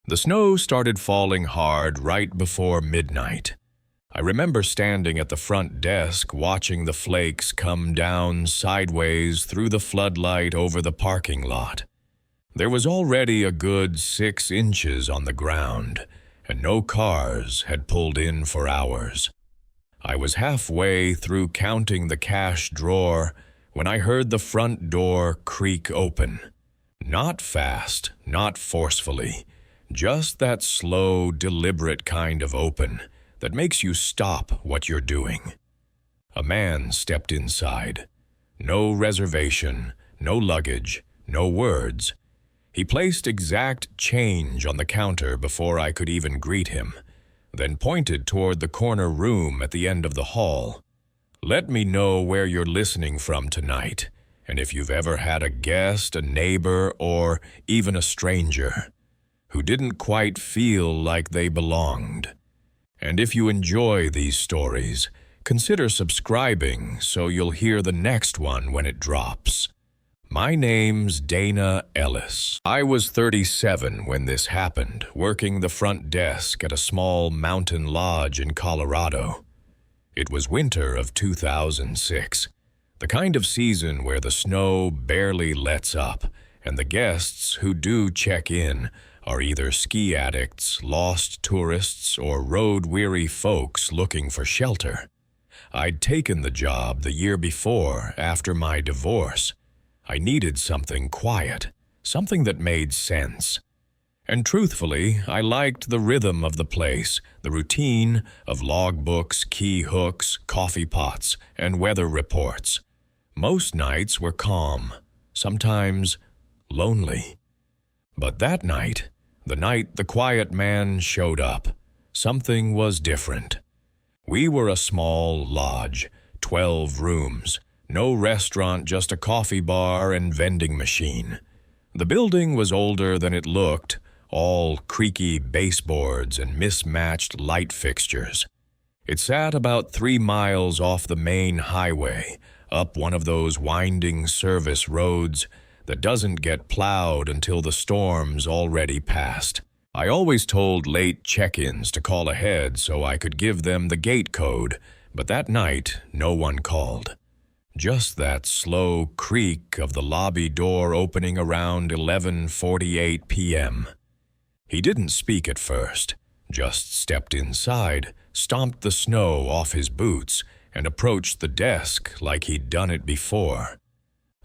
The snow started falling hard right before midnight. I remember standing at the front desk watching the flakes come down sideways through the floodlight over the parking lot. There was already a good 6 inches on the ground, and no cars had pulled in for hours. I was halfway through counting the cash drawer when I heard the front door creak open. Not fast, not forcefully, just that slow, deliberate kind of open that makes you stop what you're doing. A man stepped inside. No reservation, no luggage, no words. He placed exact change on the counter before I could even greet him, then pointed toward the corner room at the end of the hall. Let me know where you're listening from tonight, and if you've ever had a guest, a neighbor, or even a stranger who didn't quite feel like they belonged. And if you enjoy these stories, consider subscribing so you'll hear the next one when it drops. My name's Dana Ellis. I was 37 when this happened, working the front desk at a small mountain lodge in Colorado. It was winter of 2006, the kind of season where the snow barely lets up, and the guests who do check in are either ski addicts, lost tourists, or road-weary folks looking for shelter. I'd taken the job the year before after my divorce. I needed something quiet, something that made sense. And truthfully, I liked the rhythm of the place, the routine of logbooks, key hooks, coffee pots, and weather reports. Most nights were calm, sometimes lonely. But that night, the night the quiet man showed up, something was different. We were a small lodge, 12 rooms. No restaurant, just a coffee bar and vending machine. The building was older than it looked, all creaky baseboards and mismatched light fixtures. It sat about 3 miles off the main highway, up one of those winding service roads that doesn't get plowed until the storm's already passed. I always told late check-ins to call ahead so I could give them the gate code, but that night no one called. Just that slow creak of the lobby door opening around 11:48 p.m. He didn't speak at first, just stepped inside, stomped the snow off his boots, and approached the desk like he'd done it before.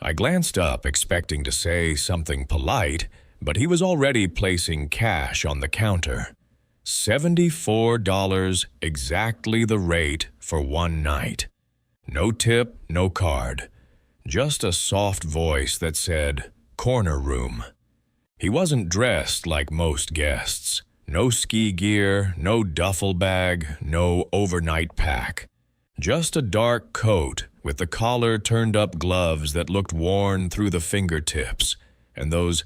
I glanced up, expecting to say something polite, but he was already placing cash on the counter. $74, exactly the rate for one night. No tip, no card. Just a soft voice that said, "Corner room." He wasn't dressed like most guests. No ski gear, no duffel bag, no overnight pack. Just a dark coat with the collar turned up, gloves that looked worn through the fingertips, and those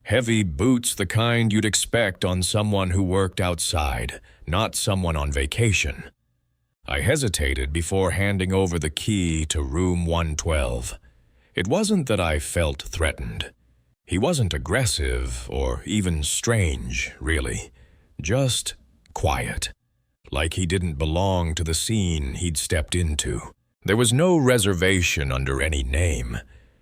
heavy boots, the kind you'd expect on someone who worked outside, not someone on vacation. I hesitated before handing over the key to room 112. It wasn't that I felt threatened. He wasn't aggressive or even strange, really. Just quiet, like he didn't belong to the scene he'd stepped into. There was no reservation under any name,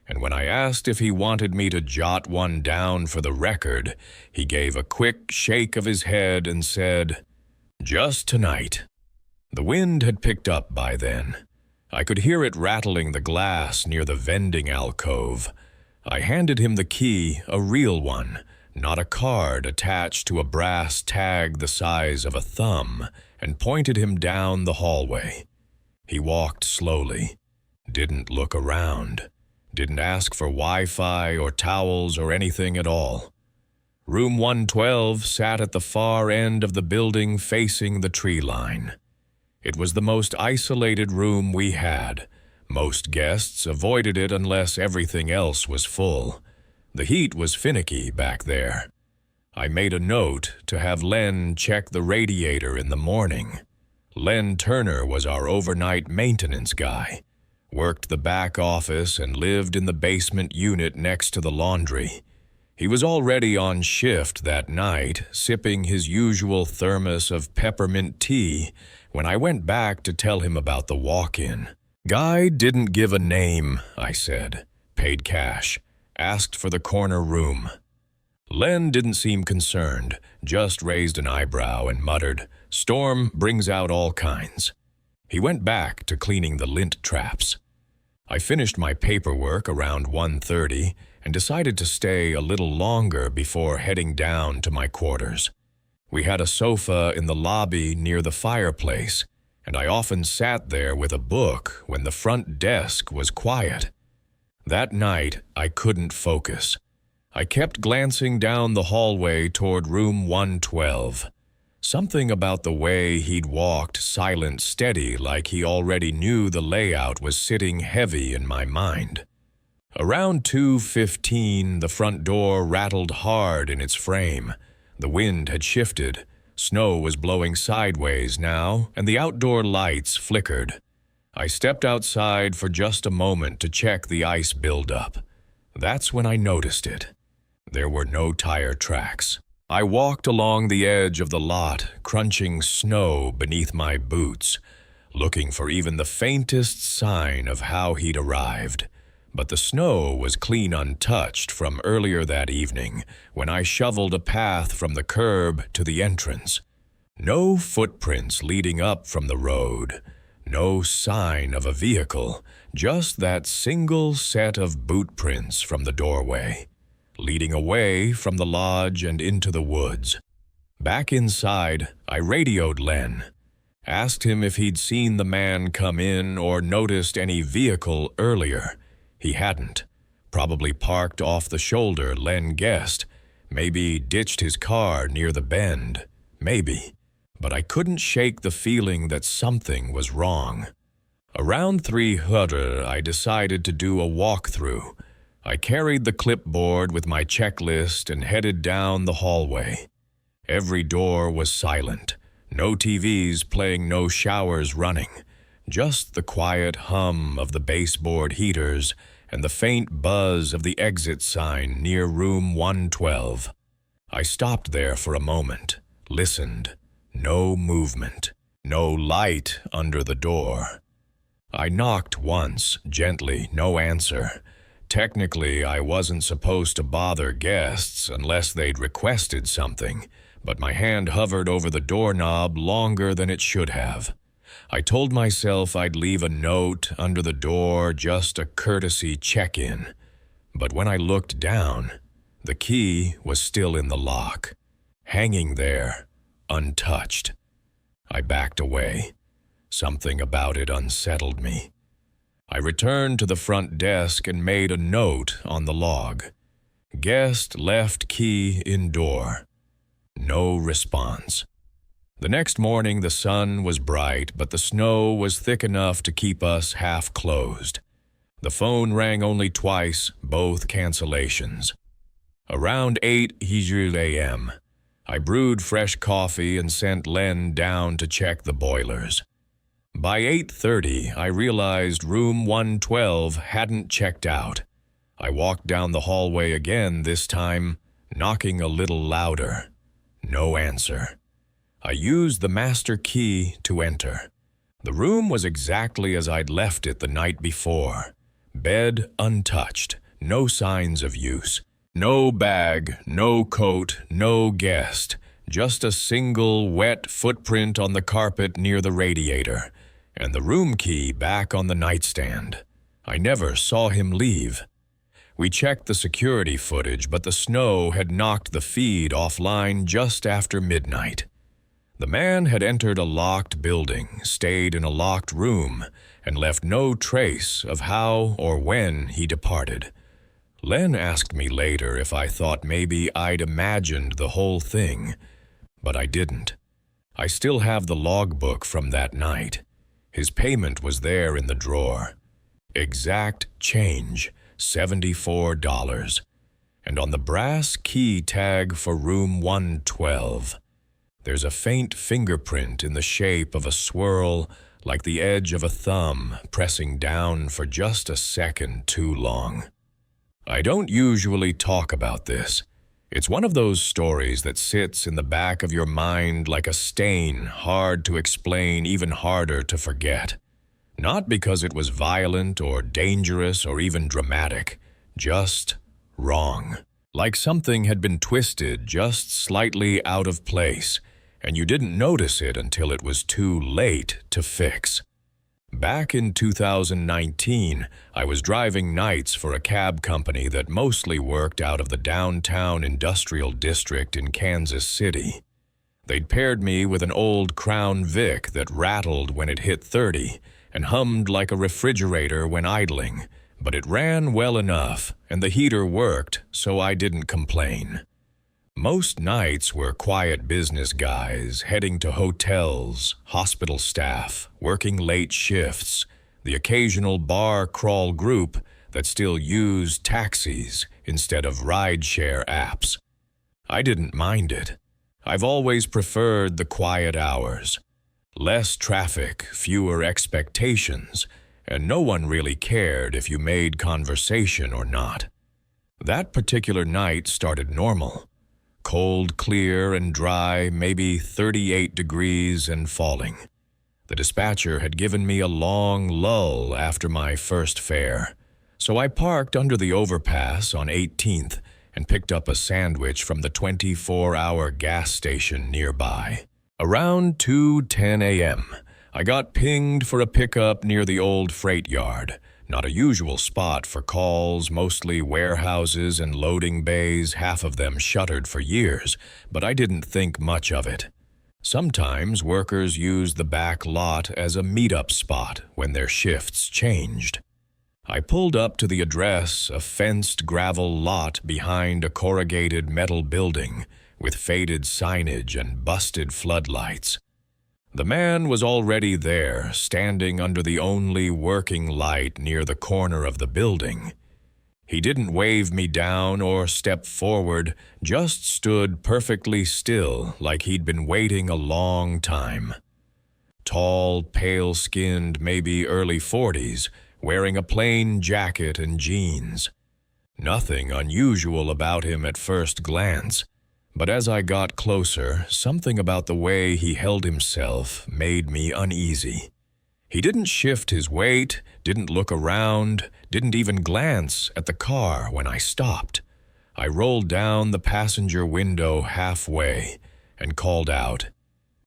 and when I asked if he wanted me to jot one down for the record, he gave a quick shake of his head and said, "Just tonight." The wind had picked up by then. I could hear it rattling the glass near the vending alcove. I handed him the key, a real one, not a card attached to a brass tag the size of a thumb, and pointed him down the hallway. He walked slowly, didn't look around, didn't ask for Wi-Fi or towels or anything at all. Room 112 sat at the far end of the building facing the tree line. It was the most isolated room we had. Most guests avoided it unless everything else was full. The heat was finicky back there. I made a note to have Len check the radiator in the morning. Len Turner was our overnight maintenance guy, worked the back office and lived in the basement unit next to the laundry. He was already on shift that night, sipping his usual thermos of peppermint tea, when I went back to tell him about the walk-in. "Guy didn't give a name," I said. "Paid cash. Asked for the corner room." Len didn't seem concerned, just raised an eyebrow and muttered, "Storm brings out all kinds." He went back to cleaning the lint traps. I finished my paperwork around 1:30 and decided to stay a little longer before heading down to my quarters. We had a sofa in the lobby near the fireplace, and I often sat there with a book when the front desk was quiet. That night, I couldn't focus. I kept glancing down the hallway toward room 112. Something about the way he'd walked silent steady, like he already knew the layout, was sitting heavy in my mind. Around 2:15, the front door rattled hard in its frame. The wind had shifted. Snow was blowing sideways now, and the outdoor lights flickered. I stepped outside for just a moment to check the ice buildup. That's when I noticed it. There were no tire tracks. I walked along the edge of the lot, crunching snow beneath my boots, looking for even the faintest sign of how he'd arrived. But the snow was clean untouched from earlier that evening when I shoveled a path from the curb to the entrance. No footprints leading up from the road. No sign of a vehicle, just that single set of boot prints from the doorway, leading away from the lodge and into the woods. Back inside, I radioed Len. Asked him if he'd seen the man come in or noticed any vehicle earlier. He hadn't. Probably parked off the shoulder, Len guessed. Maybe ditched his car near the bend. Maybe. But I couldn't shake the feeling that something was wrong. Around 3:00, I decided to do a walkthrough. I carried the clipboard with my checklist and headed down the hallway. Every door was silent. No TVs playing, no showers running. Just the quiet hum of the baseboard heaters and the faint buzz of the exit sign near room 112. I stopped there for a moment, listened. No movement. No light under the door. I knocked once, gently, no answer. Technically, I wasn't supposed to bother guests unless they'd requested something, but my hand hovered over the doorknob longer than it should have. I told myself I'd leave a note under the door, just a courtesy check-in. But when I looked down, the key was still in the lock, hanging there, untouched. I backed away. Something about it unsettled me. I returned to the front desk and made a note on the log. Guest left key in door. No response. The next morning the sun was bright, but the snow was thick enough to keep us half closed. The phone rang only twice, both cancellations. Around 8 a.m., I brewed fresh coffee and sent Len down to check the boilers. By 8:30, I realized room 112 hadn't checked out. I walked down the hallway again, this time knocking a little louder. No answer. I used the master key to enter. The room was exactly as I'd left it the night before. Bed untouched, no signs of use. No bag, no coat, no guest. Just a single wet footprint on the carpet near the radiator, and the room key back on the nightstand. I never saw him leave. We checked the security footage, but the snow had knocked the feed offline just after midnight. The man had entered a locked building, stayed in a locked room, and left no trace of how or when he departed. Len asked me later if I thought maybe I'd imagined the whole thing, but I didn't. I still have the logbook from that night. His payment was there in the drawer. Exact change, $74. And on the brass key tag for room 112, there's a faint fingerprint in the shape of a swirl, like the edge of a thumb pressing down for just a second too long. I don't usually talk about this. It's one of those stories that sits in the back of your mind like a stain, hard to explain, even harder to forget. Not because it was violent or dangerous or even dramatic, just wrong. Like something had been twisted just slightly out of place, and you didn't notice it until it was too late to fix. Back in 2019, I was driving nights for a cab company that mostly worked out of the downtown industrial district in Kansas City. They'd paired me with an old Crown Vic that rattled when it hit 30 and hummed like a refrigerator when idling, but it ran well enough and the heater worked, so I didn't complain. Most nights were quiet business guys heading to hotels, hospital staff, working late shifts, the occasional bar crawl group that still used taxis instead of rideshare apps. I didn't mind it. I've always preferred the quiet hours. Less traffic, fewer expectations, and no one really cared if you made conversation or not. That particular night started normal. Cold, clear, and dry, maybe 38 degrees and falling. The dispatcher had given me a long lull after my first fare, so I parked under the overpass on 18th and picked up a sandwich from the 24-hour gas station nearby. Around 2:10 a.m., I got pinged for a pickup near the old freight yard. Not a usual spot for calls, mostly warehouses and loading bays, half of them shuttered for years, but I didn't think much of it. Sometimes workers used the back lot as a meet-up spot when their shifts changed. I pulled up to the address, a fenced gravel lot behind a corrugated metal building with faded signage and busted floodlights. The man was already there, standing under the only working light near the corner of the building. He didn't wave me down or step forward, just stood perfectly still like he'd been waiting a long time. Tall, pale-skinned, maybe early 40s, wearing a plain jacket and jeans. Nothing unusual about him at first glance. But as I got closer, something about the way he held himself made me uneasy. He didn't shift his weight, didn't look around, didn't even glance at the car when I stopped. I rolled down the passenger window halfway and called out,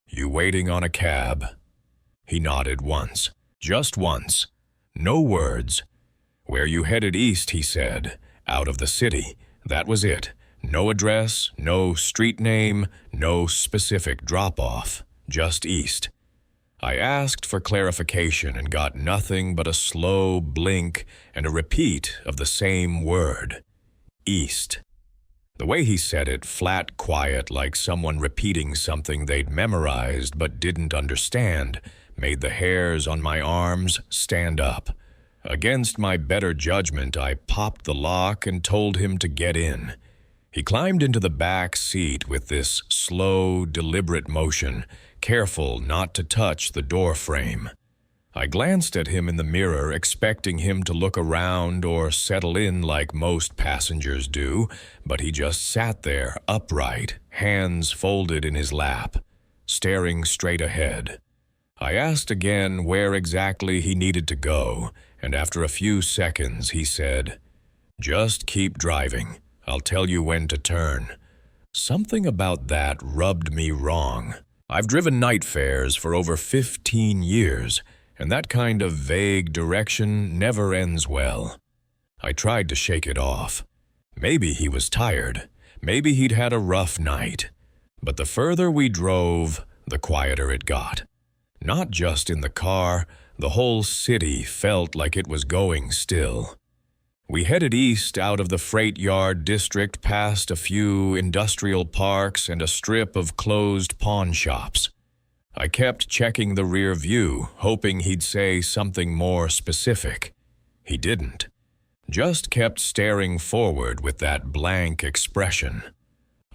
"You waiting on a cab?" He nodded once, just once. No words. "Where you headed east," he said. "Out of the city. That was it. No address, no street name, no specific drop-off, just east." I asked for clarification and got nothing but a slow blink and a repeat of the same word, east. The way he said it, flat quiet like someone repeating something they'd memorized but didn't understand, made the hairs on my arms stand up. Against my better judgment, I popped the lock and told him to get in. He climbed into the back seat with this slow, deliberate motion, careful not to touch the door frame. I glanced at him in the mirror, expecting him to look around or settle in like most passengers do, but he just sat there, upright, hands folded in his lap, staring straight ahead. I asked again where exactly he needed to go, and after a few seconds he said, "Just keep driving. I'll tell you when to turn." Something about that rubbed me wrong. I've driven night fares for over 15 years, and that kind of vague direction never ends well. I tried to shake it off. Maybe he was tired. Maybe he'd had a rough night. But the further we drove, the quieter it got. Not just in the car, the whole city felt like it was going still. We headed east out of the freight yard district past a few industrial parks and a strip of closed pawn shops. I kept checking the rear view, hoping he'd say something more specific. He didn't. Just kept staring forward with that blank expression.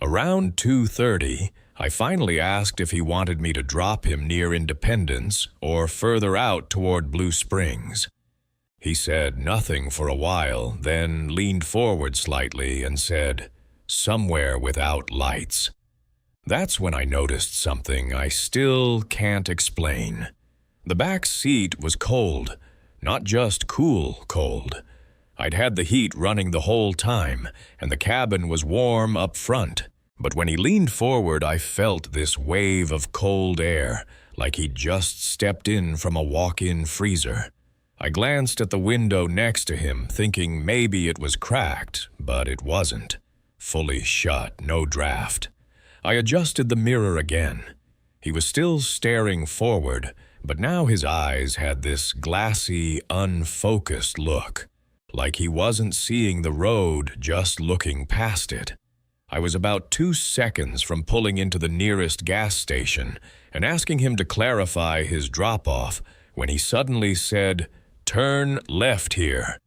Around 2:30, I finally asked if he wanted me to drop him near Independence or further out toward Blue Springs. He said nothing for a while, then leaned forward slightly and said, "Somewhere without lights." That's when I noticed something I still can't explain. The back seat was cold, not just cool cold. I'd had the heat running the whole time, and the cabin was warm up front. But when he leaned forward, I felt this wave of cold air, like he'd just stepped in from a walk-in freezer. I glanced at the window next to him, thinking maybe it was cracked, but it wasn't. Fully shut, no draft. I adjusted the mirror again. He was still staring forward, but now his eyes had this glassy, unfocused look, like he wasn't seeing the road, just looking past it. I was about 2 seconds from pulling into the nearest gas station and asking him to clarify his drop-off when he suddenly said, "Turn left here."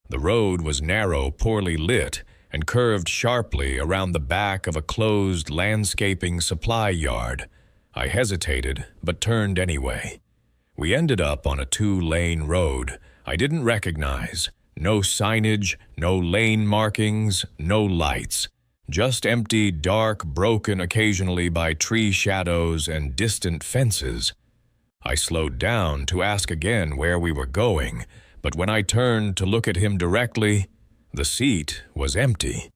The road was narrow, poorly lit, and curved sharply around the back of a closed landscaping supply yard. I hesitated, but turned anyway. We ended up on a 2-lane road I didn't recognize. No signage, no lane markings, no lights. Just empty, dark, broken occasionally by tree shadows and distant fences. I slowed down to ask again where we were going, but when I turned to look at him directly, the seat was empty.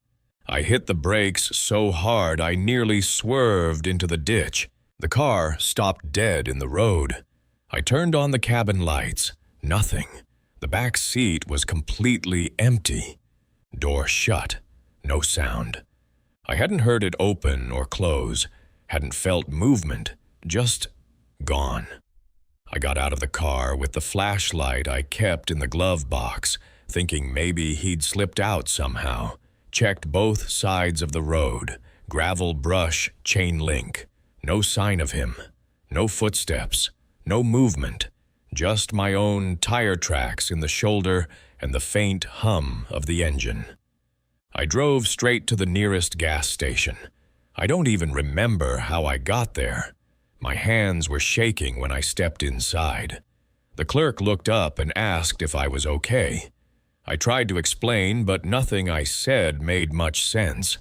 I hit the brakes so hard I nearly swerved into the ditch. The car stopped dead in the road. I turned on the cabin lights. Nothing. The back seat was completely empty. Door shut. No sound. I hadn't heard it open or close, hadn't felt movement, just gone. I got out of the car with the flashlight I kept in the glove box, thinking maybe he'd slipped out somehow. Checked both sides of the road, gravel, brush, chain link. No sign of him. No footsteps. No movement. Just my own tire tracks in the shoulder and the faint hum of the engine. I drove straight to the nearest gas station. I don't even remember how I got there. My hands were shaking when I stepped inside. The clerk looked up and asked if I was okay. I tried to explain, but nothing I said made much sense.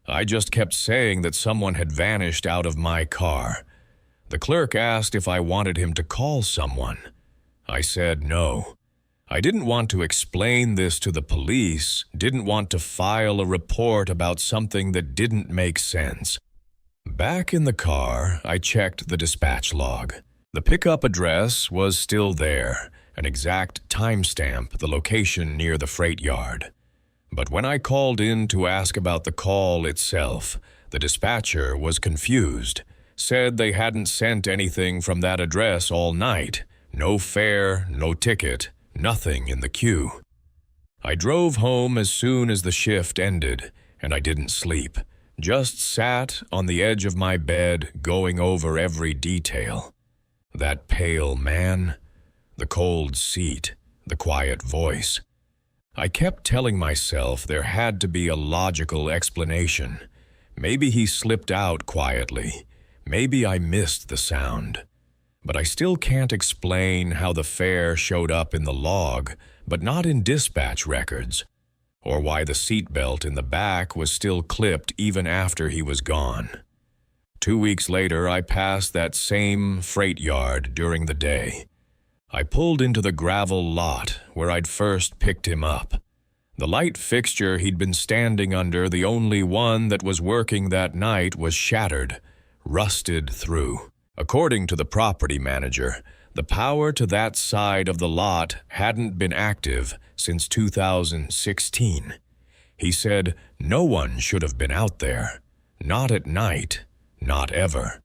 I just kept saying that someone had vanished out of my car. The clerk asked if I wanted him to call someone. I said no. I didn't want to explain this to the police, didn't want to file a report about something that didn't make sense. Back in the car, I checked the dispatch log. The pickup address was still there, an exact timestamp, the location near the freight yard. But when I called in to ask about the call itself, the dispatcher was confused, said they hadn't sent anything from that address all night. No fare, no ticket, nothing in the queue. I drove home as soon as the shift ended, and I didn't sleep. Just sat on the edge of my bed, going over every detail. That pale man, the cold seat, the quiet voice. I kept telling myself there had to be a logical explanation. Maybe he slipped out quietly. Maybe I missed the sound. But I still can't explain how the fare showed up in the log, but not in dispatch records, or why the seatbelt in the back was still clipped even after he was gone. 2 weeks later, I passed that same freight yard during the day. I pulled into the gravel lot where I'd first picked him up. The light fixture he'd been standing under, the only one that was working that night, was shattered, rusted through. According to the property manager, the power to that side of the lot hadn't been active since 2016. He said no one should have been out there. Not at night, not ever.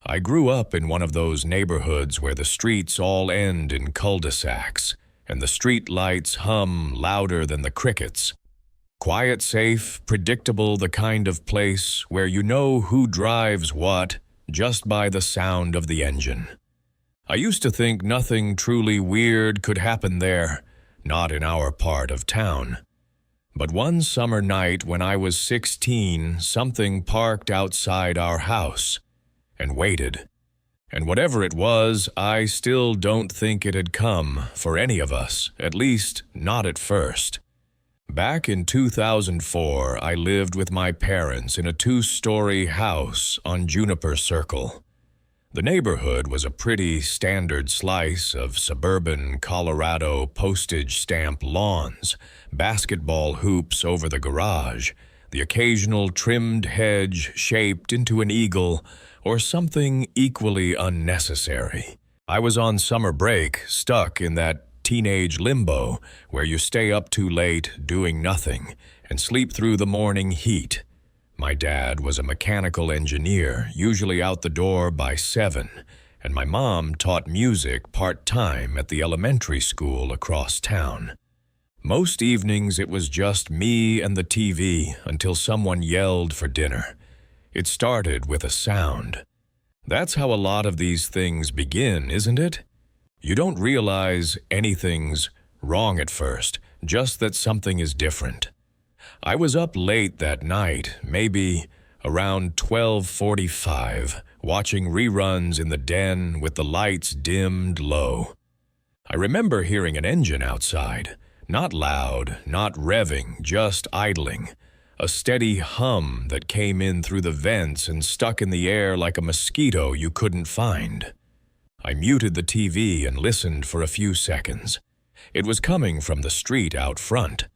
I grew up in one of those neighborhoods where the streets all end in cul-de-sacs, and the street lights hum louder than the crickets. Quiet, safe, predictable, the kind of place where you know who drives what just by the sound of the engine. I used to think nothing truly weird could happen there, not in our part of town. But one summer night when I was 16, something parked outside our house and waited. And whatever it was, I still don't think it had come for any of us, at least not at first. Back in 2004, I lived with my parents in a 2-story house on Juniper Circle. The neighborhood was a pretty standard slice of suburban Colorado postage stamp lawns, basketball hoops over the garage, the occasional trimmed hedge shaped into an eagle, or something equally unnecessary. I was on summer break, stuck in that teenage limbo where you stay up too late doing nothing and sleep through the morning heat. My dad was a mechanical engineer, usually out the door by 7, and my mom taught music part-time at the elementary school across town. Most evenings it was just me and the TV until someone yelled for dinner. It started with a sound. That's how a lot of these things begin, isn't it? You don't realize anything's wrong at first, just that something is different. I was up late that night, maybe around 12:45, watching reruns in the den with the lights dimmed low. I remember hearing an engine outside, not loud, not revving, just idling. A steady hum that came in through the vents and stuck in the air like a mosquito you couldn't find. I muted the TV and listened for a few seconds. It was coming from the street out front.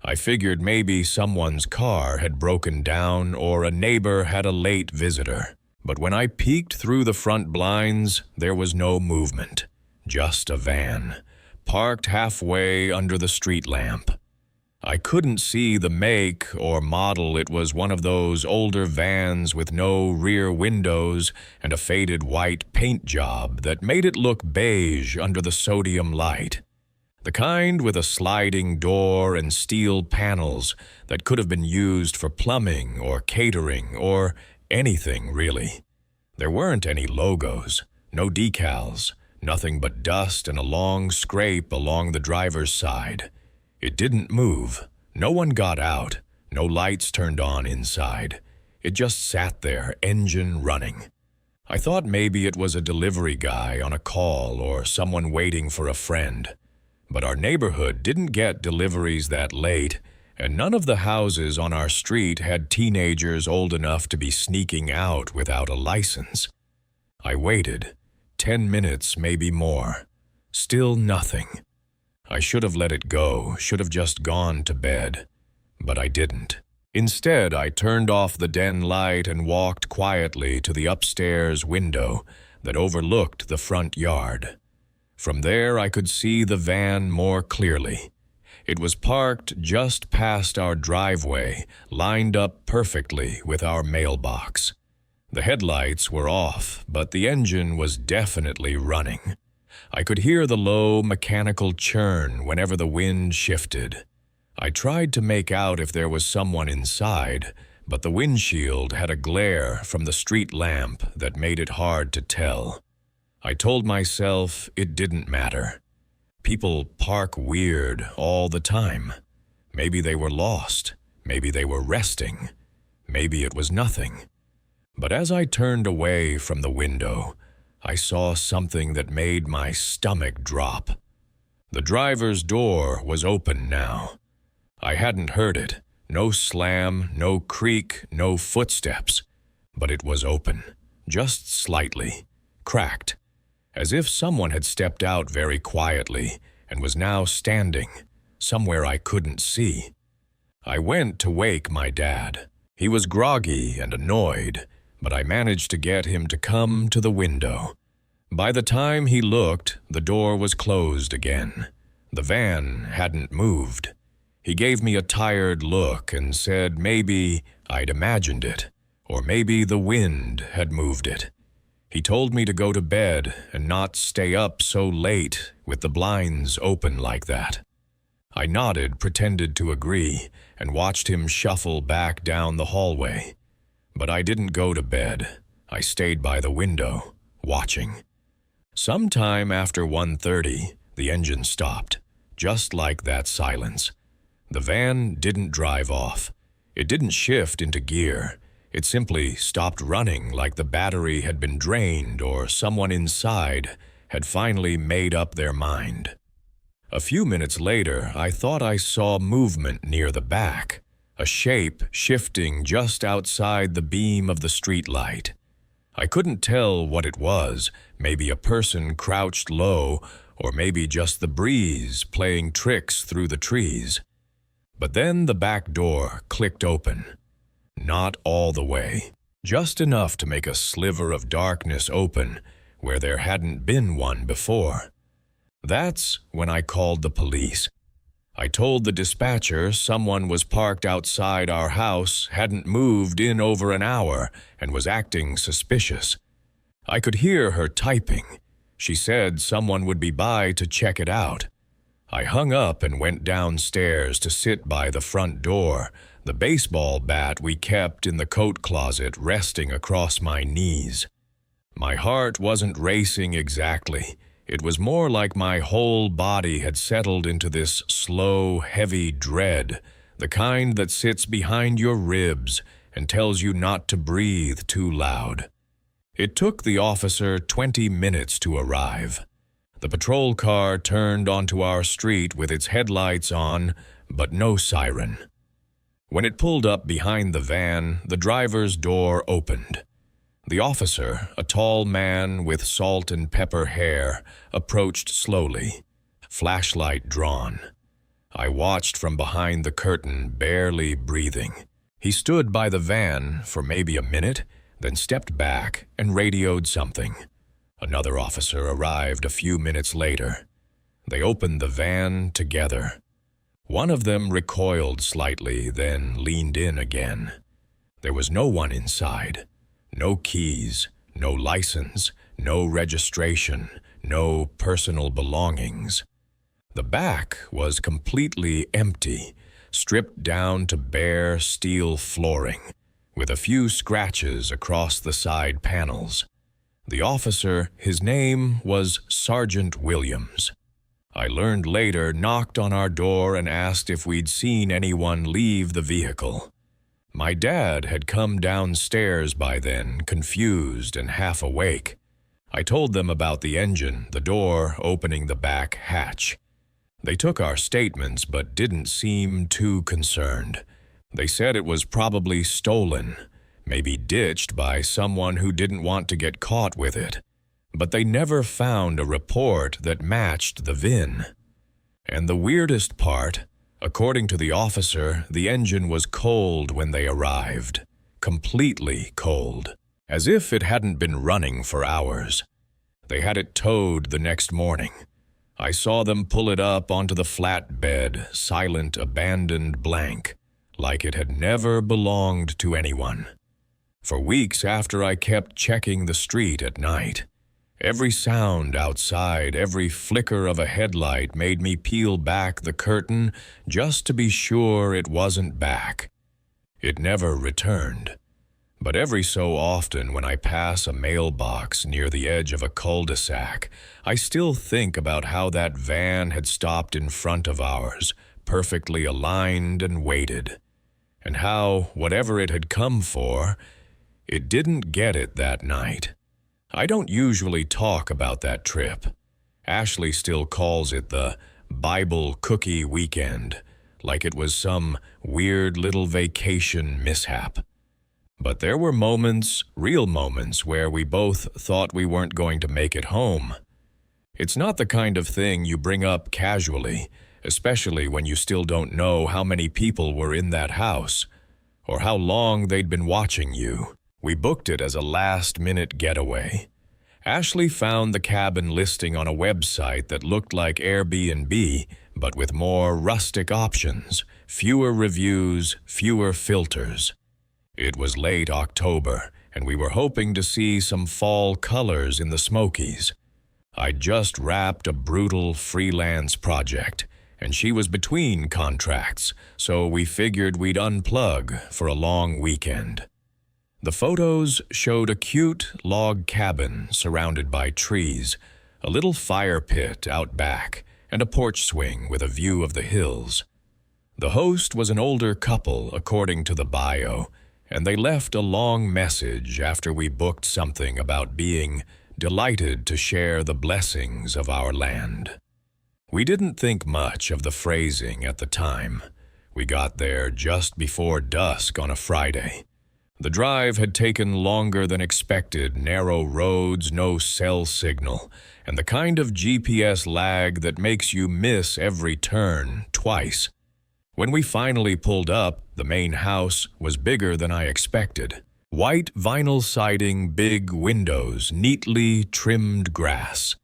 I figured maybe someone's car had broken down or a neighbor had a late visitor. But when I peeked through the front blinds, there was no movement. Just a van, parked halfway under the street lamp. I couldn't see the make or model. It was one of those older vans with no rear windows and a faded white paint job that made it look beige under the sodium light. The kind with a sliding door and steel panels that could have been used for plumbing or catering or anything, really. There weren't any logos, no decals, nothing but dust and a long scrape along the driver's side. It didn't move. No one got out. No lights turned on inside. It just sat there, engine running. I thought maybe it was a delivery guy on a call or someone waiting for a friend. But our neighborhood didn't get deliveries that late, and none of the houses on our street had teenagers old enough to be sneaking out without a license. I waited. 10 minutes, maybe more. Still nothing. I should have let it go, should have just gone to bed. But I didn't. Instead, I turned off the den light and walked quietly to the upstairs window that overlooked the front yard. From there, I could see the van more clearly. It was parked just past our driveway, lined up perfectly with our mailbox. The headlights were off, but the engine was definitely running. I could hear the low mechanical churn whenever the wind shifted. I tried to make out if there was someone inside, but the windshield had a glare from the street lamp that made it hard to tell. I told myself it didn't matter. People park weird all the time. Maybe they were lost. Maybe they were resting. Maybe it was nothing. But as I turned away from the window, I saw something that made my stomach drop. The driver's door was open now. I hadn't heard it. No slam, no creak, no footsteps. But it was open, just slightly, cracked, as if someone had stepped out very quietly and was now standing, somewhere I couldn't see. I went to wake my dad. He was groggy and annoyed, but I managed to get him to come to the window. By the time he looked, the door was closed again. The van hadn't moved. He gave me a tired look and said maybe I'd imagined it, or maybe the wind had moved it. He told me to go to bed and not stay up so late with the blinds open like that. I nodded, pretended to agree, and watched him shuffle back down the hallway. But I didn't go to bed. I stayed by the window, watching. Sometime after 1:30, the engine stopped, just like that silence. The van didn't drive off. It didn't shift into gear. It simply stopped running like the battery had been drained or someone inside had finally made up their mind. A few minutes later, I thought I saw movement near the back, a shape shifting just outside the beam of the streetlight. I couldn't tell what it was, maybe a person crouched low, or maybe just the breeze playing tricks through the trees. But then the back door clicked open. Not all the way, just enough to make a sliver of darkness open where there hadn't been one before. That's when I called the police. I told the dispatcher someone was parked outside our house, hadn't moved in over an hour, and was acting suspicious. I could hear her typing. She said someone would be by to check it out. I hung up and went downstairs to sit by the front door, the baseball bat we kept in the coat closet resting across my knees. My heart wasn't racing exactly. It was more like my whole body had settled into this slow, heavy dread, the kind that sits behind your ribs and tells you not to breathe too loud. It took the officer 20 minutes to arrive. The patrol car turned onto our street with its headlights on, but no siren. When it pulled up behind the van, the driver's door opened. The officer, a tall man with salt and pepper hair, approached slowly, flashlight drawn. I watched from behind the curtain, barely breathing. He stood by the van for maybe a minute, then stepped back and radioed something. Another officer arrived a few minutes later. They opened the van together. One of them recoiled slightly, then leaned in again. There was no one inside. No keys, no license, no registration, no personal belongings. The back was completely empty, stripped down to bare steel flooring, with a few scratches across the side panels. The officer, his name was Sergeant Williams. I learned later, knocked on our door and asked if we'd seen anyone leave the vehicle. My dad had come downstairs by then, confused and half awake. I told them about the engine, the door opening the back hatch. They took our statements but didn't seem too concerned. They said it was probably stolen, maybe ditched by someone who didn't want to get caught with it. But they never found a report that matched the VIN. And the weirdest part, according to the officer, the engine was cold when they arrived, completely cold, as if it hadn't been running for hours. They had it towed the next morning. I saw them pull it up onto the flatbed, silent, abandoned blank, like it had never belonged to anyone. For weeks after, I kept checking the street at night. Every sound outside, every flicker of a headlight made me peel back the curtain just to be sure it wasn't back. It never returned. But every so often when I pass a mailbox near the edge of a cul-de-sac, I still think about how that van had stopped in front of ours, perfectly aligned and waited, and how, whatever it had come for, it didn't get it that night. I don't usually talk about that trip. Ashley still calls it the Bible cookie weekend, like it was some weird little vacation mishap. But there were moments, real moments, where we both thought we weren't going to make it home. It's not the kind of thing you bring up casually, especially when you still don't know how many people were in that house, or how long they'd been watching you. We booked it as a last-minute getaway. Ashley found the cabin listing on a website that looked like Airbnb, but with more rustic options, fewer reviews, fewer filters. It was late October, and we were hoping to see some fall colors in the Smokies. I'd just wrapped a brutal freelance project, and she was between contracts, so we figured we'd unplug for a long weekend. The photos showed a cute log cabin surrounded by trees, a little fire pit out back, and a porch swing with a view of the hills. The host was an older couple, according to the bio, and they left a long message after we booked something about being delighted to share the blessings of our land. We didn't think much of the phrasing at the time. We got there just before dusk on a Friday. The drive had taken longer than expected, narrow roads, no cell signal, and the kind of GPS lag that makes you miss every turn twice. When we finally pulled up, the main house was bigger than I expected. White vinyl siding, big windows, neatly trimmed grass.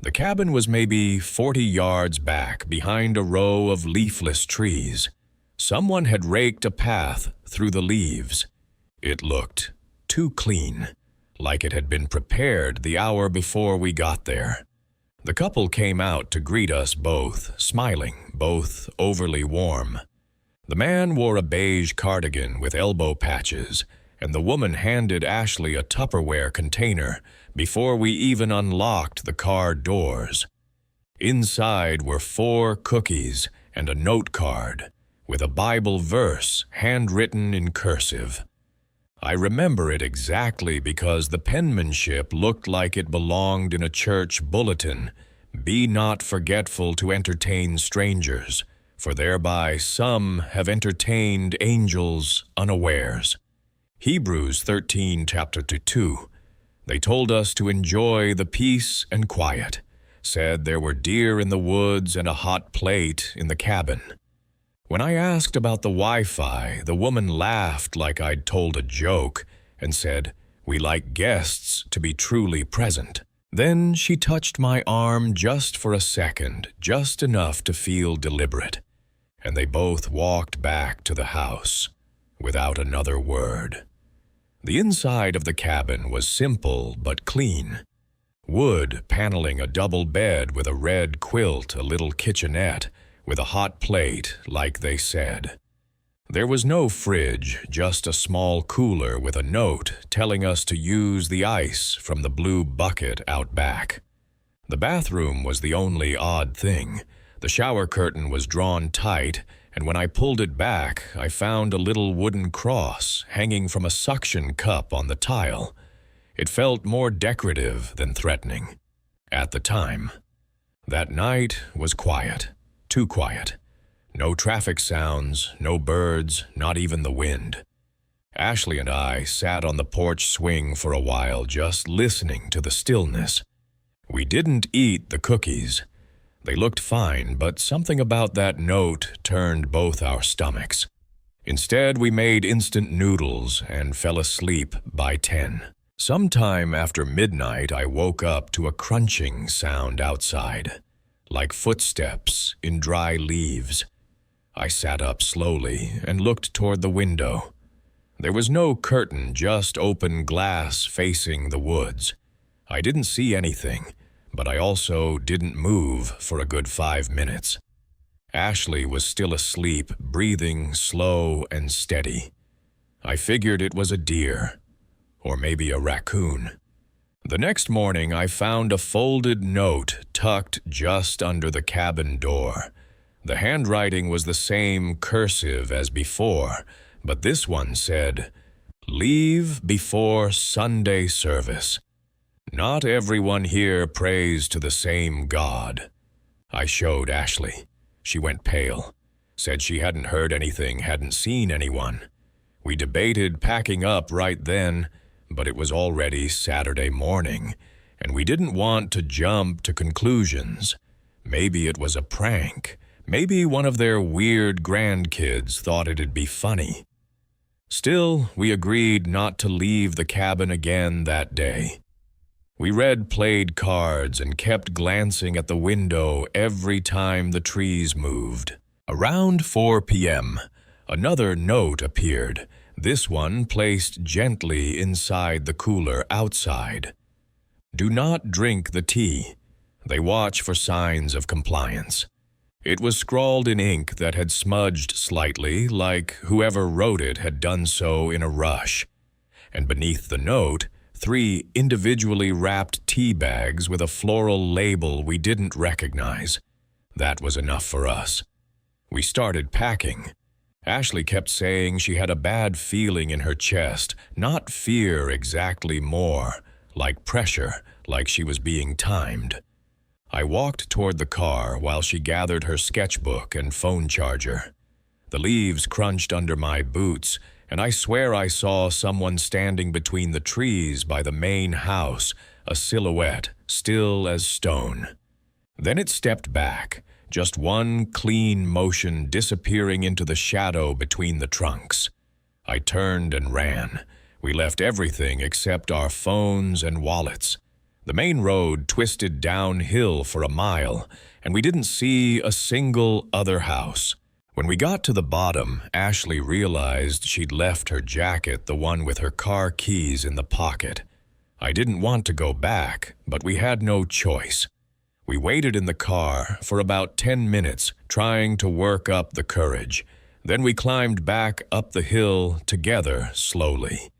The cabin was maybe 40 yards back, behind a row of leafless trees. Someone had raked a path through the leaves. It looked too clean, like it had been prepared the hour before we got there. The couple came out to greet us both, smiling, both overly warm. The man wore a beige cardigan with elbow patches, and the woman handed Ashley a Tupperware container before we even unlocked the car doors. Inside were 4 cookies and a note card with a Bible verse handwritten in cursive. I remember it exactly because the penmanship looked like it belonged in a church bulletin. Be not forgetful to entertain strangers, for thereby some have entertained angels unawares. Hebrews 13, chapter 2. They told us to enjoy the peace and quiet, said there were deer in the woods and a hot plate in the cabin. When I asked about the Wi-Fi, the woman laughed like I'd told a joke and said, "We like guests to be truly present." Then she touched my arm just for a second, just enough to feel deliberate, and they both walked back to the house without another word. The inside of the cabin was simple but clean. Wood paneling a double bed with a red quilt, a little kitchenette, with a hot plate, like they said. There was no fridge, just a small cooler with a note telling us to use the ice from the blue bucket out back. The bathroom was the only odd thing. The shower curtain was drawn tight, and when I pulled it back, I found a little wooden cross hanging from a suction cup on the tile. It felt more decorative than threatening at the time. That night was quiet. Too quiet. No traffic sounds, no birds, not even the wind. Ashley and I sat on the porch swing for a while, just listening to the stillness. We didn't eat the cookies. They looked fine, but something about that note turned both our stomachs. Instead, we made instant noodles and fell asleep by 10. Sometime after midnight, I woke up to a crunching sound outside, like footsteps in dry leaves. I sat up slowly and looked toward the window. There was no curtain, just open glass facing the woods. I didn't see anything, but I also didn't move for a good 5 minutes. Ashley was still asleep, breathing slow and steady. I figured it was a deer, or maybe a raccoon. The next morning, I found a folded note tucked just under the cabin door. The handwriting was the same cursive as before, but this one said, "Leave before Sunday service. Not everyone here prays to the same God." I showed Ashley. She went pale, said she hadn't heard anything, hadn't seen anyone. We debated packing up right then, but it was already Saturday morning, and we didn't want to jump to conclusions. Maybe it was a prank. Maybe one of their weird grandkids thought it'd be funny. Still, we agreed not to leave the cabin again that day. We played cards and kept glancing at the window every time the trees moved. Around 4 p.m., another note appeared, this one placed gently inside the cooler outside. "Do not drink the tea. They watch for signs of compliance." It was scrawled in ink that had smudged slightly, like whoever wrote it had done so in a rush. And beneath the note, 3 individually wrapped tea bags with a floral label we didn't recognize. That was enough for us. We started packing. Ashley kept saying she had a bad feeling in her chest, not fear exactly, more like pressure, like she was being timed. I walked toward the car while she gathered her sketchbook and phone charger. The leaves crunched under my boots, and I swear I saw someone standing between the trees by the main house, a silhouette, still as stone. Then it stepped back, just one clean motion disappearing into the shadow between the trunks. I turned and ran. We left everything except our phones and wallets. The main road twisted downhill for a mile, and we didn't see a single other house. When we got to the bottom, Ashley realized she'd left her jacket, the one with her car keys, in the pocket. I didn't want to go back, but we had no choice. We waited in the car for about 10 minutes, trying to work up the courage. Then we climbed back up the hill together slowly.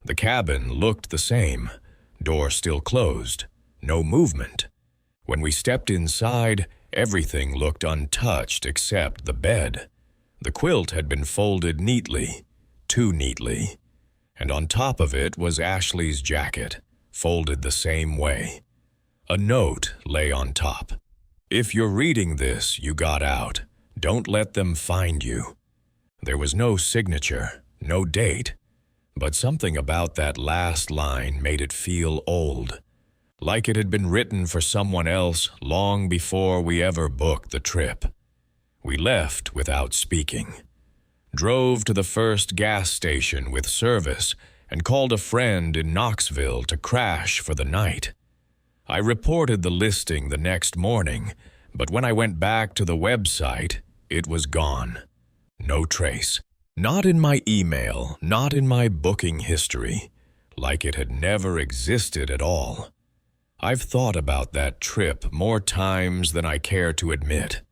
The cabin looked the same. Door still closed. No movement. When we stepped inside, everything looked untouched except the bed. The quilt had been folded neatly, too neatly. And on top of it was Ashley's jacket, folded the same way. A note lay on top. "If you're reading this, you got out. Don't let them find you." There was no signature, no date, but something about that last line made it feel old, like it had been written for someone else long before we ever booked the trip. We left without speaking, drove to the first gas station with service, and called a friend in Knoxville to crash for the night. I reported the listing the next morning, but when I went back to the website, it was gone. No trace. Not in my email, not in my booking history, like it had never existed at all. I've thought about that trip more times than I care to admit.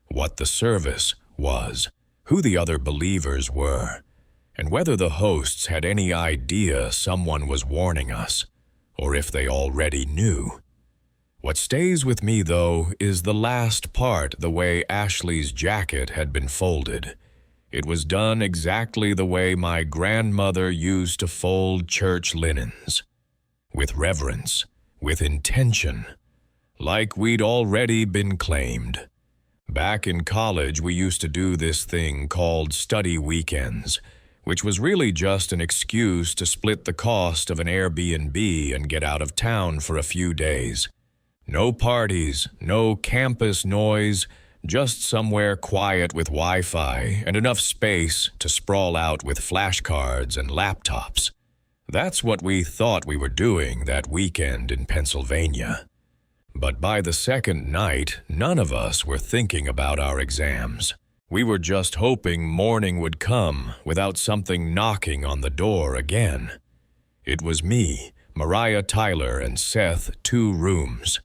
What the service was, who the other believers were, and whether the hosts had any idea someone was warning us, or if they already knew. What stays with me, though, is the last part, the way Ashley's jacket had been folded. It was done exactly the way my grandmother used to fold church linens. With reverence, with intention, like we'd already been claimed. Back in college, we used to do this thing called study weekends, which was really just an excuse to split the cost of an Airbnb and get out of town for a few days. No parties, no campus noise, just somewhere quiet with Wi-Fi and enough space to sprawl out with flashcards and laptops. That's what we thought we were doing that weekend in Pennsylvania. But by the second night, none of us were thinking about our exams. We were just hoping morning would come without something knocking on the door again. It was me, Mariah Tyler, and Seth, 2 rooms.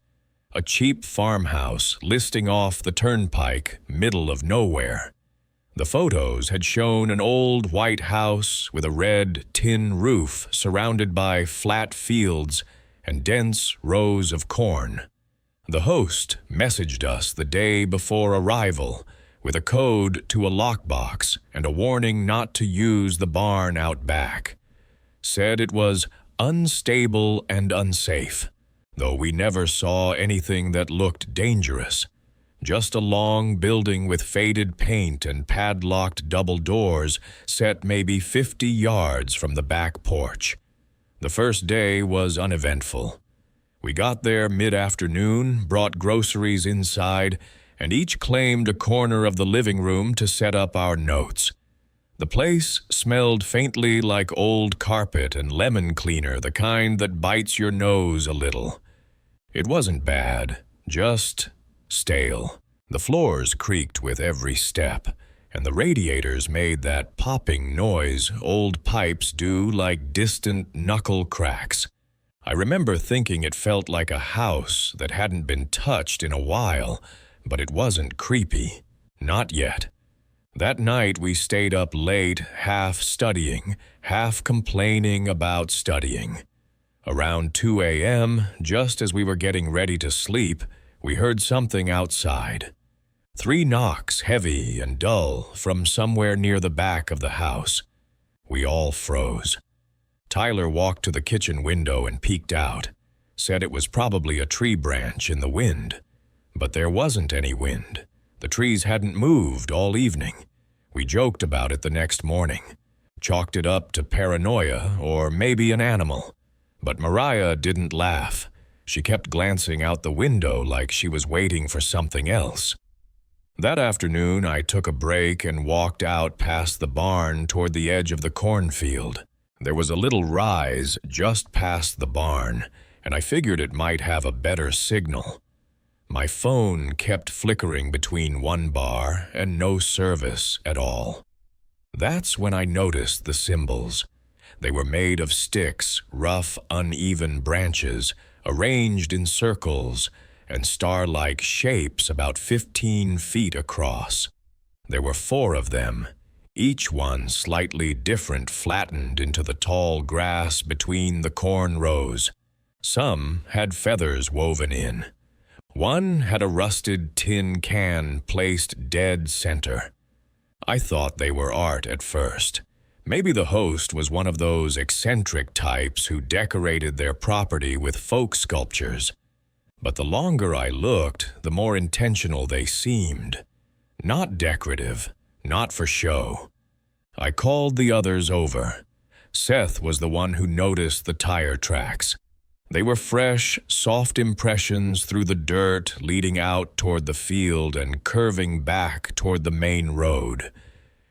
A cheap farmhouse listing off the turnpike, middle of nowhere. The photos had shown an old white house with a red tin roof surrounded by flat fields and dense rows of corn. The host messaged us the day before arrival with a code to a lockbox and a warning not to use the barn out back. Said it was unstable and unsafe, though we never saw anything that looked dangerous. Just a long building with faded paint and padlocked double doors set maybe 50 yards from the back porch. The first day was uneventful. We got there mid-afternoon, brought groceries inside, and each claimed a corner of the living room to set up our notes. The place smelled faintly like old carpet and lemon cleaner, the kind that bites your nose a little. It wasn't bad, just stale. The floors creaked with every step, and the radiators made that popping noise old pipes do, like distant knuckle cracks. I remember thinking it felt like a house that hadn't been touched in a while, but it wasn't creepy. Not yet. That night we stayed up late, half studying, half complaining about studying. Around 2 a.m., just as we were getting ready to sleep, we heard something outside. 3 knocks, heavy and dull, from somewhere near the back of the house. We all froze. Tyler walked to the kitchen window and peeked out, said it was probably a tree branch in the wind. But there wasn't any wind. The trees hadn't moved all evening. We joked about it the next morning, chalked it up to paranoia or maybe an animal. But Mariah didn't laugh. She kept glancing out the window like she was waiting for something else. That afternoon, I took a break and walked out past the barn toward the edge of the cornfield. There was a little rise just past the barn, and I figured it might have a better signal. My phone kept flickering between one bar and no service at all. That's when I noticed the symbols. They were made of sticks, rough, uneven branches, arranged in circles, and star-like shapes about 15 feet across. There were 4 of them, each one slightly different, flattened into the tall grass between the corn rows. Some had feathers woven in. One had a rusted tin can placed dead center. I thought they were art at first. Maybe the host was one of those eccentric types who decorated their property with folk sculptures. But the longer I looked, the more intentional they seemed. Not decorative, not for show. I called the others over. Seth was the one who noticed the tire tracks. They were fresh, soft impressions through the dirt leading out toward the field and curving back toward the main road.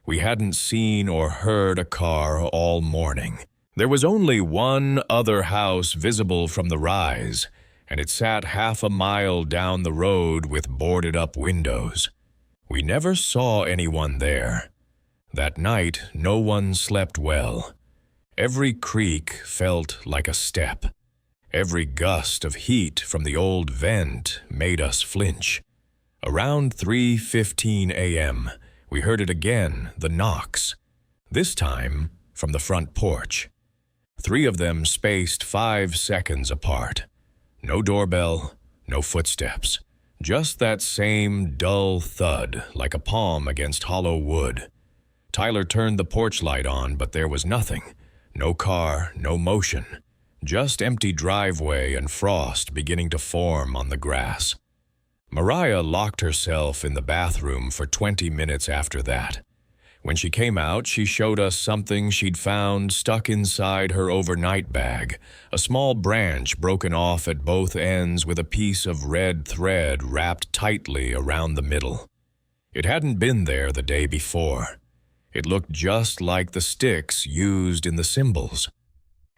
We hadn't seen or heard a car all morning. There was only one other house visible from the rise, and it sat half a mile down the road with boarded-up windows. We never saw anyone there. That night, no one slept well. Every creak felt like a step. Every gust of heat from the old vent made us flinch. Around 3:15 a.m., we heard it again, the knocks. This time, from the front porch. 3 of them spaced 5 seconds apart. No doorbell, no footsteps. Just that same dull thud, like a palm against hollow wood. Tyler turned the porch light on, but there was nothing. No car, no motion. Just empty driveway and frost beginning to form on the grass. Mariah locked herself in the bathroom for 20 minutes after that. When she came out, she showed us something she'd found stuck inside her overnight bag, a small branch broken off at both ends with a piece of red thread wrapped tightly around the middle. It hadn't been there the day before. It looked just like the sticks used in the symbols.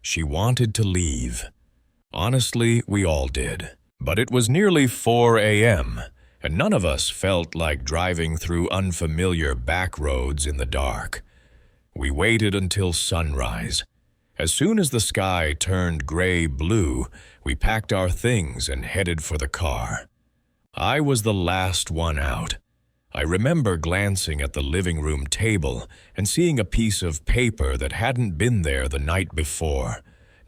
She wanted to leave. Honestly, we all did. But it was nearly 4 a.m., and none of us felt like driving through unfamiliar back roads in the dark. We waited until sunrise. As soon as the sky turned gray-blue, we packed our things and headed for the car. I was the last one out. I remember glancing at the living room table and seeing a piece of paper that hadn't been there the night before.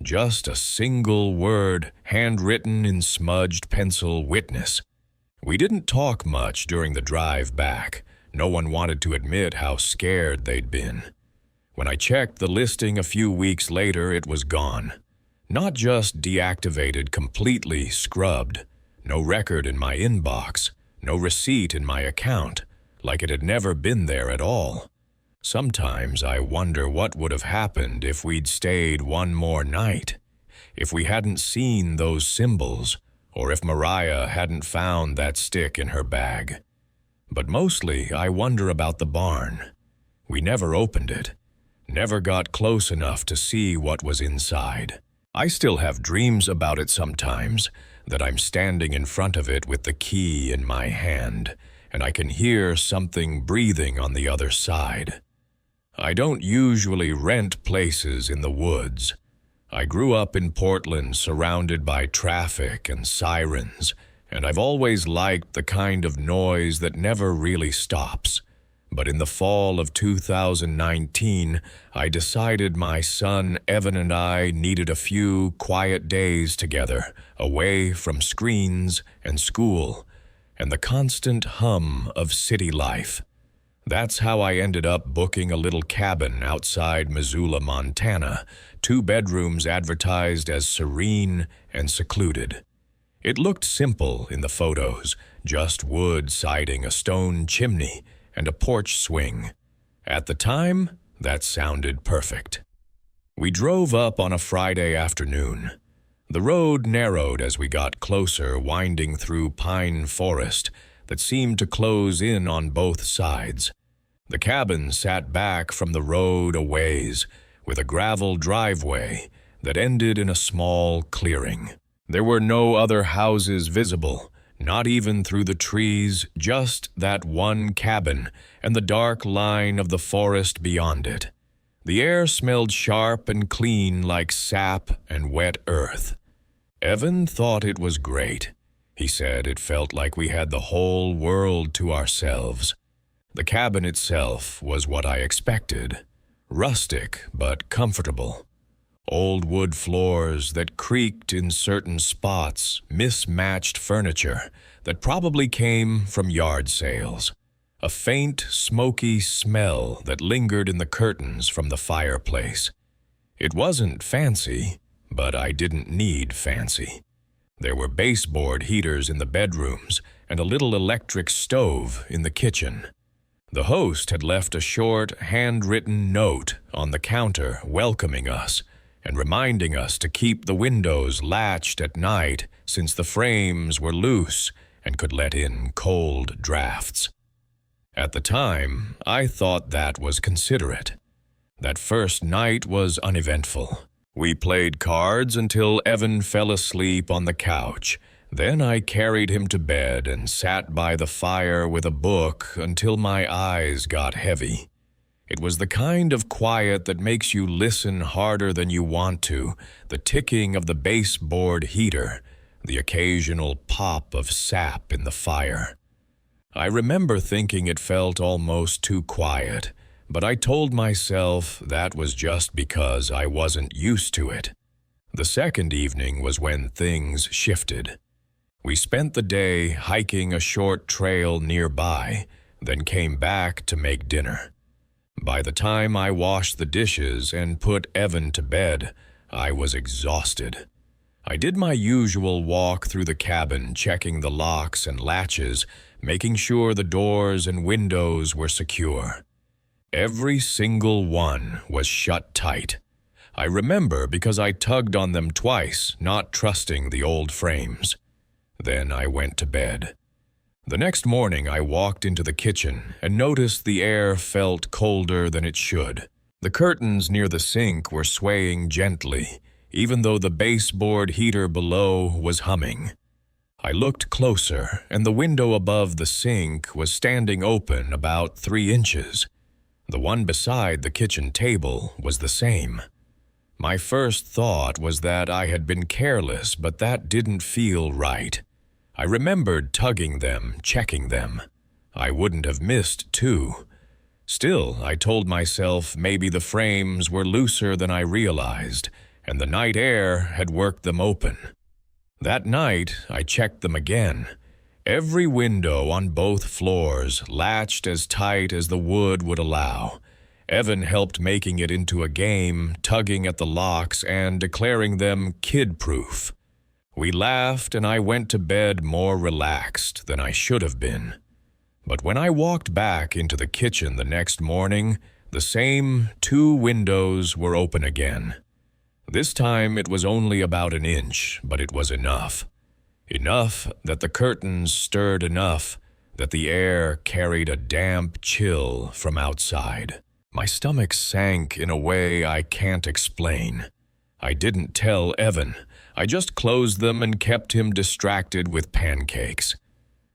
Just a single word, handwritten in smudged pencil, witness. We didn't talk much during the drive back. No one wanted to admit how scared they'd been. When I checked the listing a few weeks later, it was gone. Not just deactivated, completely scrubbed. No record in my inbox. No receipt in my account, like it had never been there at all. Sometimes I wonder what would have happened if we'd stayed one more night, if we hadn't seen those symbols, or if Mariah hadn't found that stick in her bag. But mostly I wonder about the barn. We never opened it, never got close enough to see what was inside. I still have dreams about it sometimes, that I'm standing in front of it with the key in my hand, and I can hear something breathing on the other side. I don't usually rent places in the woods. I grew up in Portland surrounded by traffic and sirens, and I've always liked the kind of noise that never really stops. But in the fall of 2019, I decided my son Evan and I needed a few quiet days together, away from screens and school. and the constant hum of city life. That's how I ended up booking a little cabin outside Missoula, Montana, 2 bedrooms advertised as serene and secluded. It looked simple in the photos, just wood siding, a stone chimney, and a porch swing. At the time, that sounded perfect. We drove up on a Friday afternoon. The road narrowed as we got closer, winding through pine forest that seemed to close in on both sides. The cabin sat back from the road a ways, with a gravel driveway that ended in a small clearing. There were no other houses visible, not even through the trees, just that one cabin and the dark line of the forest beyond it. The air smelled sharp and clean like sap and wet earth. Evan thought it was great. He said it felt like we had the whole world to ourselves. The cabin itself was what I expected. Rustic but comfortable. Old wood floors that creaked in certain spots, mismatched furniture that probably came from yard sales. A faint, smoky smell that lingered in the curtains from the fireplace. It wasn't fancy, but I didn't need fancy. There were baseboard heaters in the bedrooms and a little electric stove in the kitchen. The host had left a short, handwritten note on the counter welcoming us and reminding us to keep the windows latched at night since the frames were loose and could let in cold drafts. At the time, I thought that was considerate. That first night was uneventful. We played cards until Evan fell asleep on the couch. Then I carried him to bed and sat by the fire with a book until my eyes got heavy. It was the kind of quiet that makes you listen harder than you want to, the ticking of the baseboard heater, the occasional pop of sap in the fire. I remember thinking it felt almost too quiet, but I told myself that was just because I wasn't used to it. The second evening was when things shifted. We spent the day hiking a short trail nearby, then came back to make dinner. By the time I washed the dishes and put Evan to bed, I was exhausted. I did my usual walk through the cabin, checking the locks and latches, making sure the doors and windows were secure. Every single one was shut tight. I remember because I tugged on them twice, not trusting the old frames. Then I went to bed. The next morning I walked into the kitchen and noticed the air felt colder than it should. The curtains near the sink were swaying gently, even though the baseboard heater below was humming. I looked closer, and the window above the sink was standing open about 3 inches. The one beside the kitchen table was the same. My first thought was that I had been careless, but that didn't feel right. I remembered tugging them, checking them. I wouldn't have missed 2. Still, I told myself maybe the frames were looser than I realized, and the night air had worked them open. That night, I checked them again. Every window on both floors latched as tight as the wood would allow. Evan helped making it into a game, tugging at the locks and declaring them kid-proof. We laughed and I went to bed more relaxed than I should have been. But when I walked back into the kitchen the next morning, the same 2 windows were open again. This time it was only about 1 inch, but it was enough. Enough that the curtains stirred enough that the air carried a damp chill from outside. My stomach sank in a way I can't explain. I didn't tell Evan. I just closed them and kept him distracted with pancakes.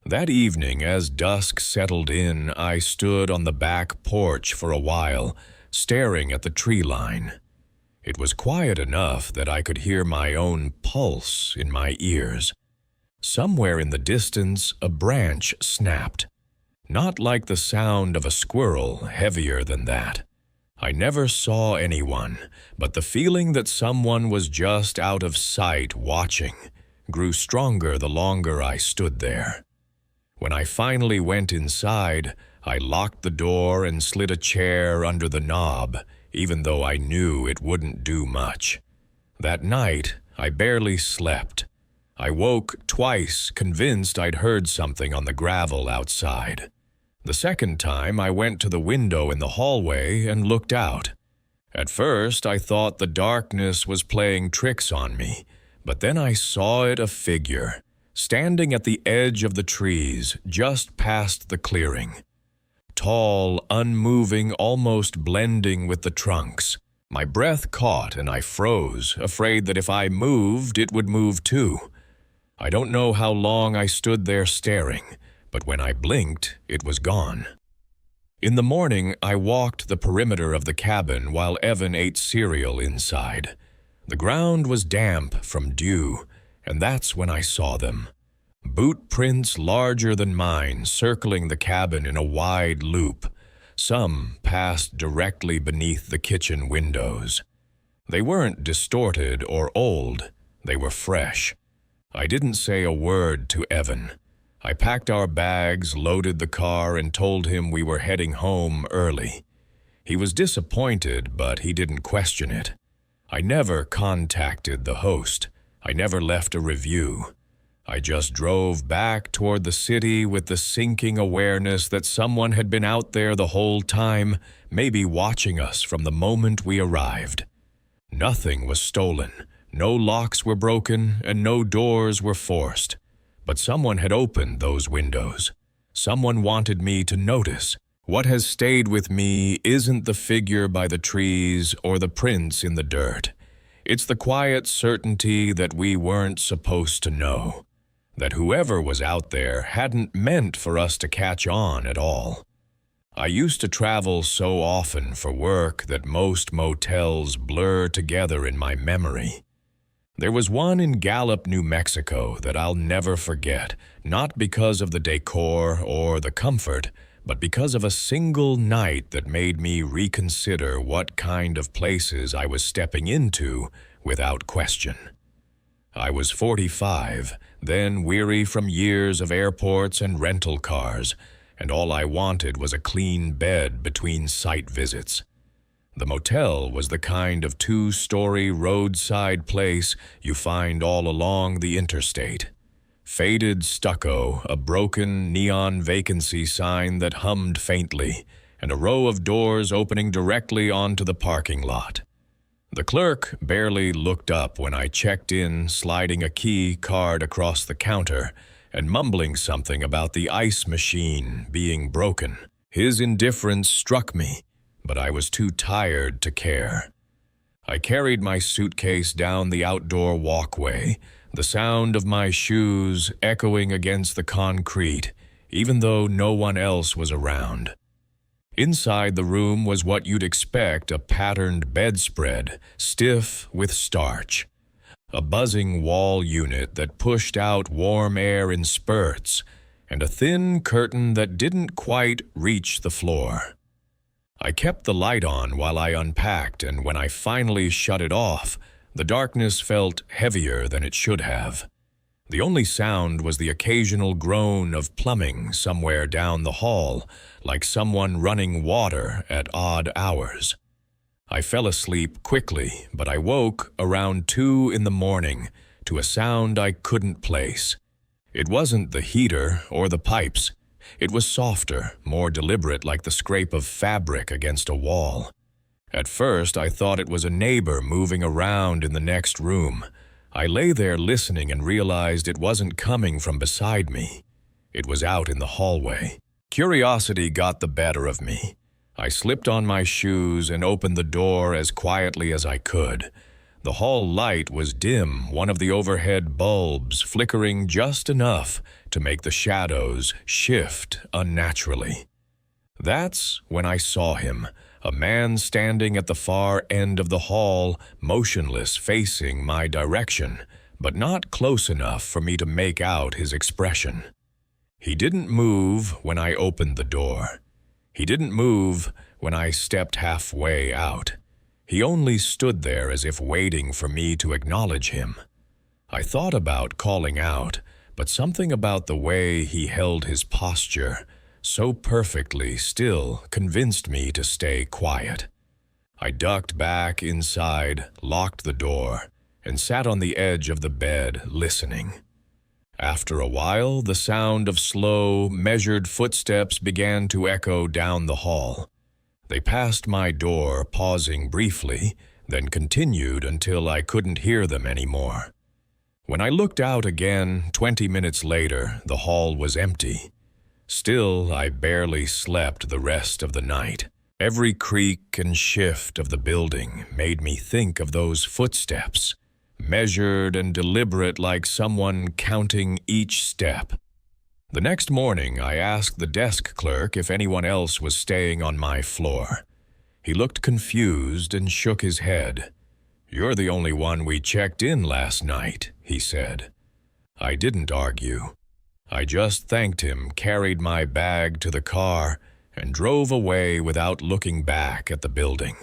That evening, as dusk settled in, I stood on the back porch for a while, staring at the tree line. It was quiet enough that I could hear my own pulse in my ears. Somewhere in the distance, a branch snapped. Not like the sound of a squirrel, heavier than that. I never saw anyone, but the feeling that someone was just out of sight watching grew stronger the longer I stood there. When I finally went inside, I locked the door and slid a chair under the knob, even though I knew it wouldn't do much. That night, I barely slept. I woke twice, convinced I'd heard something on the gravel outside. The second time, I went to the window in the hallway and looked out. At first, I thought the darkness was playing tricks on me, but then I saw it a figure, standing at the edge of the trees, just past the clearing. Tall, unmoving, almost blending with the trunks. My breath caught and I froze, afraid that if I moved, it would move too. I don't know how long I stood there staring, but when I blinked, it was gone. In the morning, I walked the perimeter of the cabin while Evan ate cereal inside. The ground was damp from dew, and that's when I saw them. Boot prints larger than mine circling the cabin in a wide loop. Some passed directly beneath the kitchen windows. They weren't distorted or old, they were fresh. I didn't say a word to Evan. I packed our bags, loaded the car, and told him we were heading home early. He was disappointed, but he didn't question it. I never contacted the host. I never left a review. I just drove back toward the city with the sinking awareness that someone had been out there the whole time, maybe watching us from the moment we arrived. Nothing was stolen, no locks were broken, and no doors were forced. But someone had opened those windows. Someone wanted me to notice. What has stayed with me isn't the figure by the trees or the prints in the dirt. It's the quiet certainty that we weren't supposed to know. That whoever was out there hadn't meant for us to catch on at all. I used to travel so often for work that most motels blur together in my memory. There was one in Gallup, New Mexico that I'll never forget, not because of the decor or the comfort, but because of a single night that made me reconsider what kind of places I was stepping into without question. I was 45, then weary from years of airports and rental cars, and all I wanted was a clean bed between site visits. The motel was the kind of two-story roadside place you find all along the interstate. Faded stucco, a broken neon vacancy sign that hummed faintly, and a row of doors opening directly onto the parking lot. The clerk barely looked up when I checked in, sliding a key card across the counter and mumbling something about the ice machine being broken. His indifference struck me, but I was too tired to care. I carried my suitcase down the outdoor walkway, the sound of my shoes echoing against the concrete, even though no one else was around. Inside the room was what you'd expect a patterned bedspread, stiff with starch. A buzzing wall unit that pushed out warm air in spurts, and a thin curtain that didn't quite reach the floor. I kept the light on while I unpacked, and when I finally shut it off, the darkness felt heavier than it should have. The only sound was the occasional groan of plumbing somewhere down the hall, like someone running water at odd hours. I fell asleep quickly, but I woke around 2 in the morning to a sound I couldn't place. It wasn't the heater or the pipes. It was softer, more deliberate, like the scrape of fabric against a wall. At first, I thought it was a neighbor moving around in the next room. I lay there listening and realized it wasn't coming from beside me. It was out in the hallway. Curiosity got the better of me. I slipped on my shoes and opened the door as quietly as I could. The hall light was dim, one of the overhead bulbs flickering just enough to make the shadows shift unnaturally. That's when I saw him, a man standing at the far end of the hall, motionless, facing my direction, but not close enough for me to make out his expression. He didn't move when I opened the door. He didn't move when I stepped halfway out. He only stood there as if waiting for me to acknowledge him. I thought about calling out, but something about the way he held his posture so perfectly still convinced me to stay quiet. I ducked back inside, locked the door, and sat on the edge of the bed listening. After a while, the sound of slow, measured footsteps began to echo down the hall. They passed my door, pausing briefly, then continued until I couldn't hear them anymore. When I looked out again, 20 minutes later, the hall was empty. Still, I barely slept the rest of the night. Every creak and shift of the building made me think of those footsteps, measured and deliberate like someone counting each step. The next morning, I asked the desk clerk if anyone else was staying on my floor. He looked confused and shook his head. "You're the only one we checked in last night," he said. I didn't argue. I just thanked him, carried my bag to the car, and drove away without looking back at the building.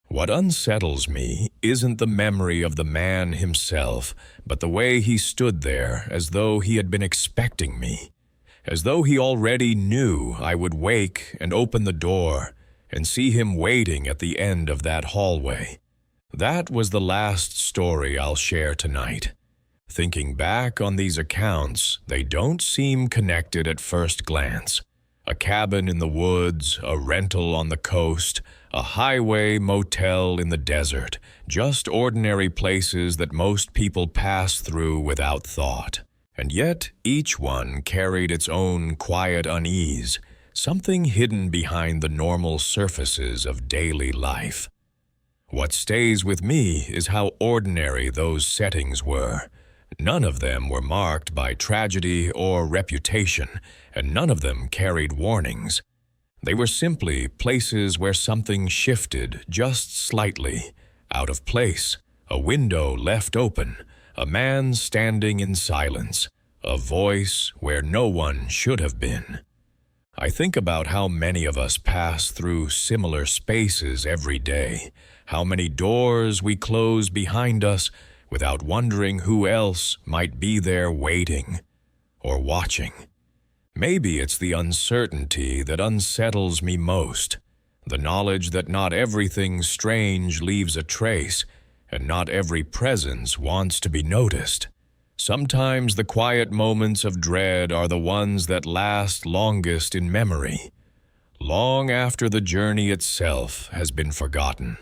What unsettles me isn't the memory of the man himself, but the way he stood there as though he had been expecting me, as though he already knew I would wake and open the door and see him waiting at the end of that hallway. That was the last story I'll share tonight. Thinking back on these accounts, they don't seem connected at first glance. A cabin in the woods, a rental on the coast, a highway motel in the desert, just ordinary places that most people pass through without thought. And yet, each one carried its own quiet unease, something hidden behind the normal surfaces of daily life. What stays with me is how ordinary those settings were. None of them were marked by tragedy or reputation, and none of them carried warnings. They were simply places where something shifted just slightly, out of place, a window left open, a man standing in silence, a voice where no one should have been. I think about how many of us pass through similar spaces every day, how many doors we close behind us without wondering who else might be there waiting or watching. Maybe it's the uncertainty that unsettles me most, the knowledge that not everything strange leaves a trace, and not every presence wants to be noticed. Sometimes the quiet moments of dread are the ones that last longest in memory, long after the journey itself has been forgotten.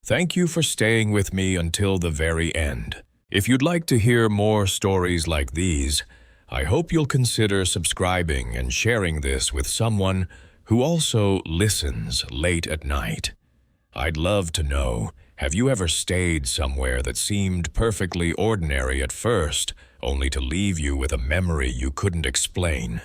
Thank you for staying with me until the very end. If you'd like to hear more stories like these, I hope you'll consider subscribing and sharing this with someone who also listens late at night. I'd love to know, have you ever stayed somewhere that seemed perfectly ordinary at first, only to leave you with a memory you couldn't explain?